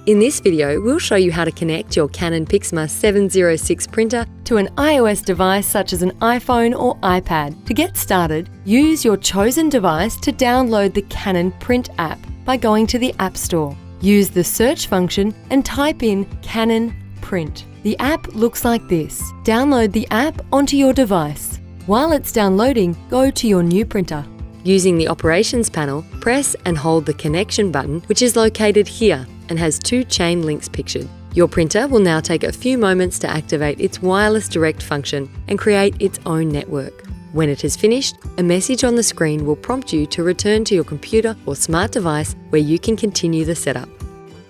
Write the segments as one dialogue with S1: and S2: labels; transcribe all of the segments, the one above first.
S1: In this video, we'll show you how to connect your Canon PIXMA 706 printer to an iOS device such as an iPhone or iPad. To get started, use your chosen device to download the Canon Print app by going to the App Store. Use the search function and type in Canon Print. The app looks like this. Download the app onto your device. While it's downloading, go to your new printer. Using the operations panel, press and hold the connection button, which is located here and has two chain links pictured. Your printer will now take a few moments to activate its wireless direct function and create its own network. When it is finished, a message on the screen will prompt you to return to your computer or smart device where you can continue the setup.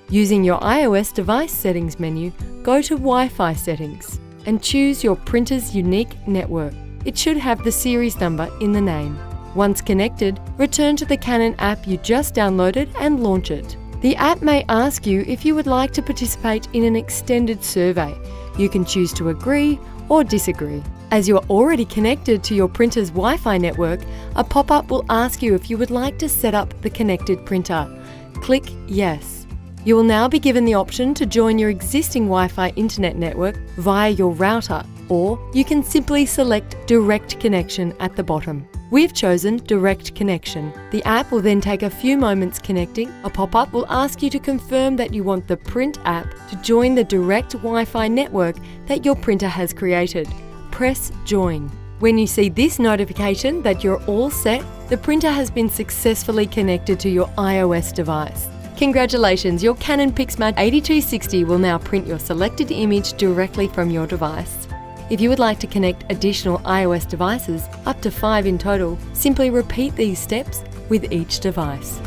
S1: Using your iOS device settings menu, go to Wi-Fi settings and choose your printer's unique network. It should have the series number in the name. Once connected, return to the Canon app you just downloaded and launch it. The app may ask you if you would like to participate in an extended survey. You can choose to agree or disagree. As you are already connected to your printer's Wi-Fi network, a pop-up will ask you if you would like to set up the connected printer. Click Yes. You will now be given the option to join your existing Wi-Fi internet network via your router, or you can simply select Direct Connection at the bottom. We've chosen Direct Connection. The app will then take a few moments connecting. A pop-up will ask you to confirm that you want the Print app to join the direct Wi-Fi network that your printer has created. Press Join. When you see this notification that you're all set, the printer has been successfully connected to your iOS device. Congratulations, your Canon PIXMA 8260 will now print your selected image directly from your device. If you would like to connect additional iOS devices, up to 5 in total, simply repeat these steps with each device.